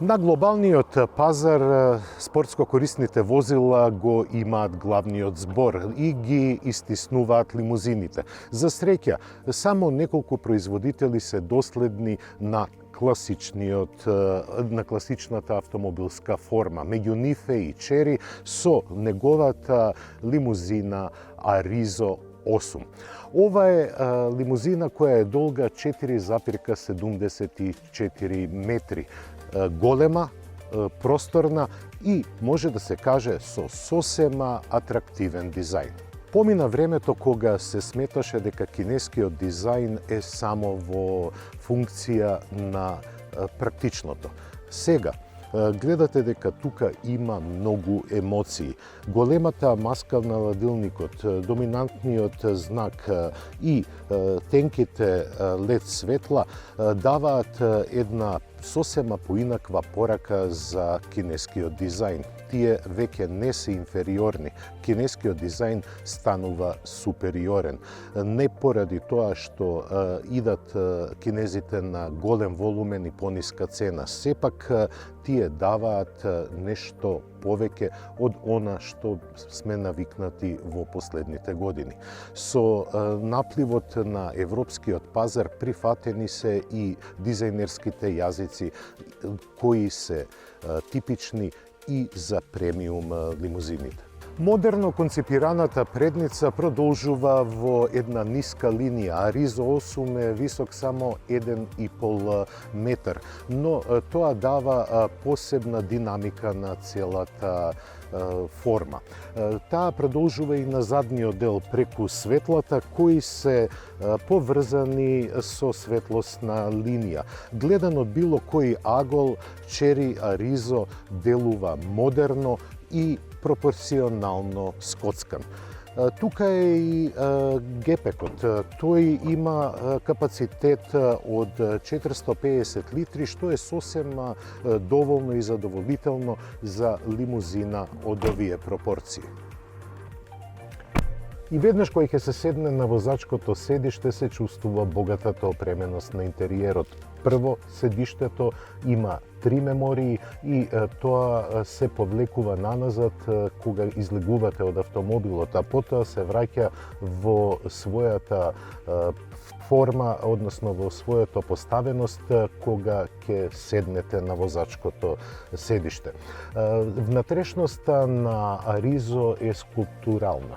На глобалниот пазар спортско корисните возила го имаат главниот збор и ги истиснуваат лимузините. За среќа, само неколку производители се доследни на класичната автомобилска форма. Меѓу нив е и Chery со неговата лимузина Arizo 8. Ова е лимузина која е долга 4,74 метри. Голема, просторна и може да се каже со сосема атрактивен дизајн. Помина времето кога се сметаше дека кинескиот дизајн е само во функција на практичното. Сега, гледате дека тука има многу емоции. Големата маска на ладилникот, доминантниот знак и тенките LED светла даваат една сосема поинаква порака за кинескиот дизајн. Тие веќе не се инфериорни. Кинескиот дизајн станува супериорен. Не поради тоа што идат кинезите на голем волумен и пониска цена. Сепак тие даваат нешто повеќе од она што сме навикнати во последните години. Со напливот на европскиот пазар прифатени се и дизајнерските јазици кои се типични и за премиум лимузините. Модерно концепираната предница продолжува во една ниска линија. Arizo 8 е висок само 1,5 метар, но тоа дава посебна динамика на целата форма. Таа продолжува и на задниот дел преку светлата кои се поврзани со светлосна линија. Гледан од било кој агол, Chery Arizo делува модерно и пропорционално скоцкан. Тука е и гепекот. Тој има капацитет од 450 литри, што е сосема доволно и задоволително за лимузина од овие пропорции. И веднаш кој ќе се седне на возачкото седиште се чувствува богатата опременост на интериерот. Прво, седиштето има 3 мемории и тоа се повлекува наназад кога излегувате од автомобилот, а потоа се враќа во својата форма, односно во својата поставеност кога ќе седнете на возачкото седиште. Внатрешноста на Arizo е скулптурална.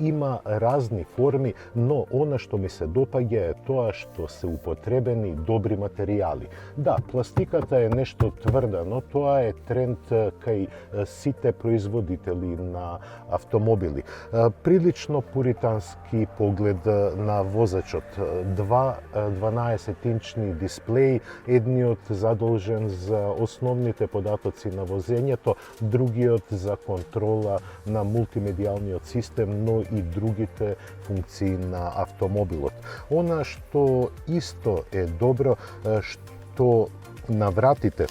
Има разни форми, но она што ми се допаѓа е тоа што се употребени добри материјали. Да, пластиката е нешто тврда, но тоа е тренд кај сите производители на автомобили. Прилично пуритански поглед на возачот. 12-инчни дисплеј, едниот задолжен за основните податоци на возењето, другиот за контрола на мултимедијалниот систем, но и другите функции на автомобилот. Она што исто е добро, што на вратите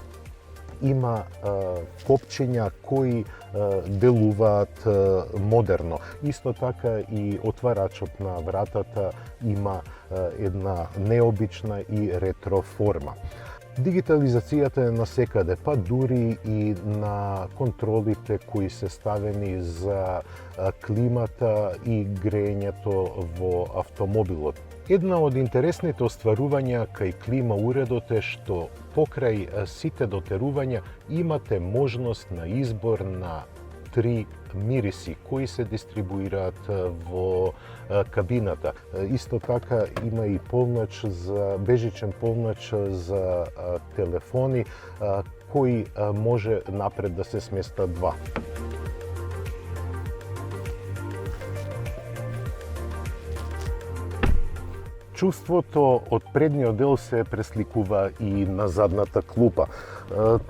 има копчиња кои делуваат модерно. Исто така и отварачот на вратата има една необична и ретро форма. Дигитализацијата е насекаде, па дури и на контролите кои се ставени за климата и грењето во автомобилот. Една од интересните остварувања кај клима уредот е што покрај сите дотерувања имате можност на избор на 3 мириси кои се дистрибуираат во кабината. Исто така има и полнач за бежичен полнач за телефони кои може напред да се сместат 2. Чувството од предниот дел се пресликува и на задната клупа.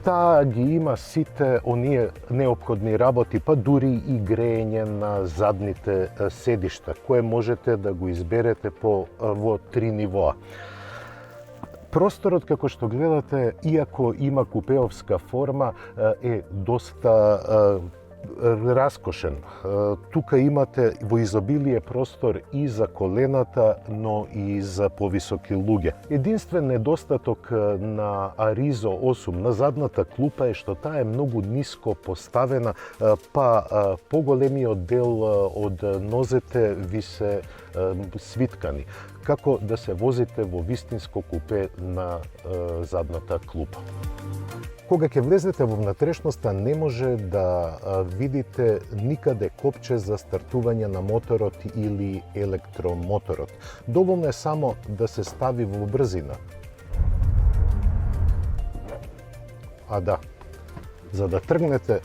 Таа ги има сите оние неопходни работи, па дури и грење на задните седишта, кое можете да го изберете во 3 нивоа. Просторот, како што гледате, иако има купеовска форма, е доста раскошен. Тука имате во изобилие простор и за колената, но и за повисоки луѓе. Единствен недостаток на Аризо 8 на задната клупа е што таа е многу ниско поставена, па поголемиот дел од нозете ви се свиткани, како да се возите во вистинско купе на задната клупа. Кога ќе влезете во внатрешноста, не може да видите никаде копче за стартување на моторот или електромоторот. Доволно е само да се стави во брзина. А да, за да тргнете,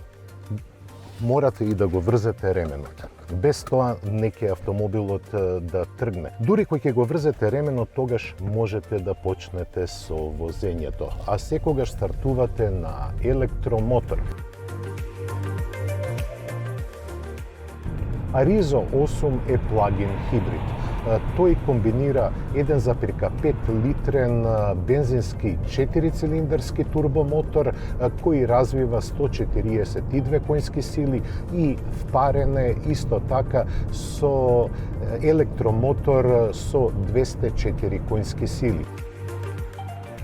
морате и да го врзете ременот. Без тоа не ќе автомобилот да тргне. Дури кој ќе го врзете ременот, тогаш можете да почнете со возењето, а секогаш стартувате на електромотор. Аризо 8 е плагин хибрид. Тој комбинира 1,5 литрен бензински 4-цилиндарски турбомотор кој развива 142 коњски сили и впарен е исто така со електромотор со 204 коњски сили.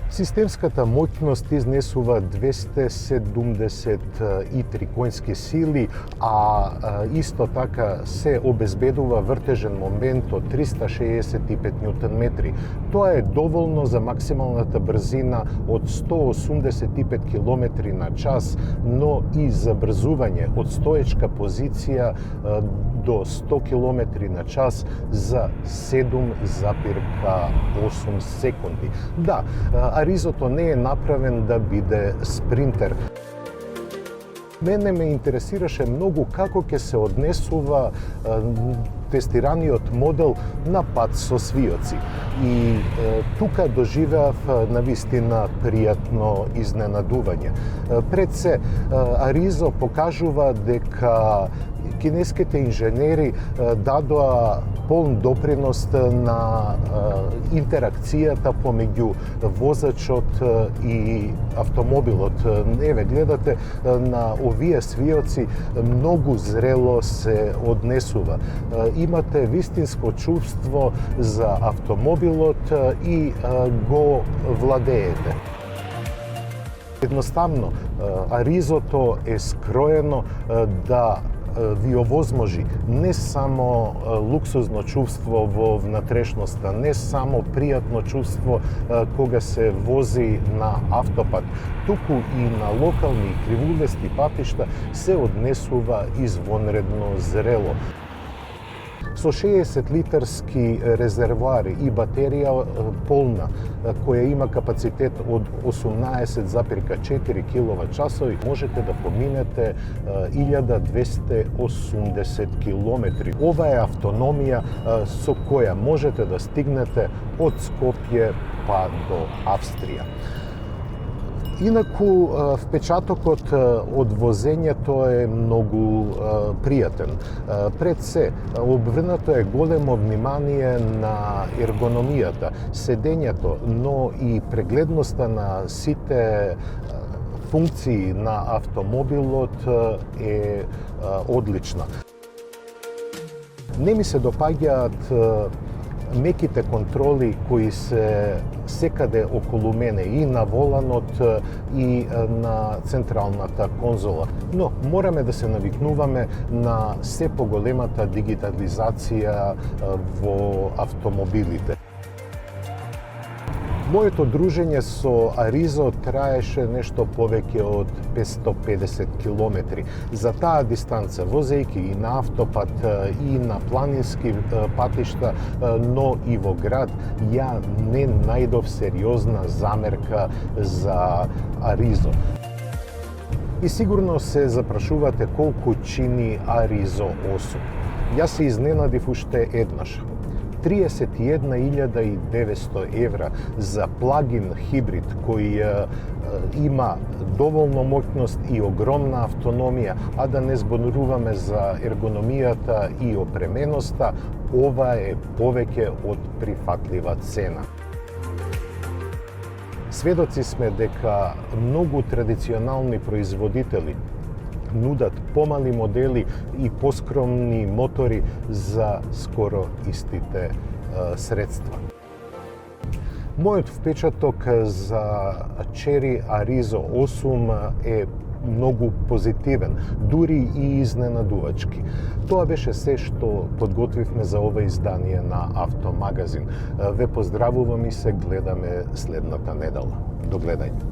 Системската моќност изнесува 273 коњски сили, а исто така се обезбедува вртежен момент од 365 Нм. Тоа е доволно за максималната брзина од 185 км на час, но и за брзување од стоечка позиција до 100 км на час за 7,8 секунди. Да, Аризото не е направен да биде спринтер. Мене ме интересираше многу како ќе се однесува тестираниот модел на пат со свиоци. И тука доживеав навистина пријатно изненадување. Пред се, Аризо покажува дека кинеските инженери дадоа полн допринос на интеракцијата помеѓу возачот и автомобилот. Еве, гледате, на овие свиоци многу зрело се однесува. Имате вистинско чувство за автомобилот и го владеете. Едноставно, Аризото е скроено да ви овозможи не само луксузно чувство во внатрешноста, не само пријатно чувство кога се вози на автопат, туку и на локални кривулести патишта се однесува извонредно зрело. Со 60 литарски резервоар и батерија полна, која има капацитет од 18,4 киловат-часови, можете да поминете 1280 километри. Ова е автономија со која можете да стигнете од Скопје па до Австрија. Инаку, впечатокот од возењето е многу пријатен. Пред се, обврнато е големо внимание на ергономијата, седењето, но и прегледноста на сите функции на автомобилот е одлична. Не ми се допаѓаат меките контроли кои се секаде околу мене, и на воланот, и на централната конзола. Но мораме да се навикнуваме на се поголемата дигитализација во автомобилите. Моето дружење со Аризо траеше нешто повеќе од 550 километри. За таа дистанца, возејќи и на автопат, и на планински патишта, но и во град, ја не најдов сериозна замерка за Аризо. И сигурно се запрашувате колку чини Аризо 8. Јас се изненадив уште еднаш. 31.900 евра за плагин хибрид кој има доволно моќност и огромна автономија, а да не зборуваме за ергономијата и опременоста, ова е повеќе од прифатлива цена. Сведоци сме дека многу традиционални производители нудат помали модели и поскромни мотори за скоро истите средства. Мојот впечаток за Chery Arizo 8 е многу позитивен, дури и изненадувачки. Тоа беше се што подготвивме за ова издание на Автомагазин. Ве поздравувам и се гледаме следната недела. До гледање.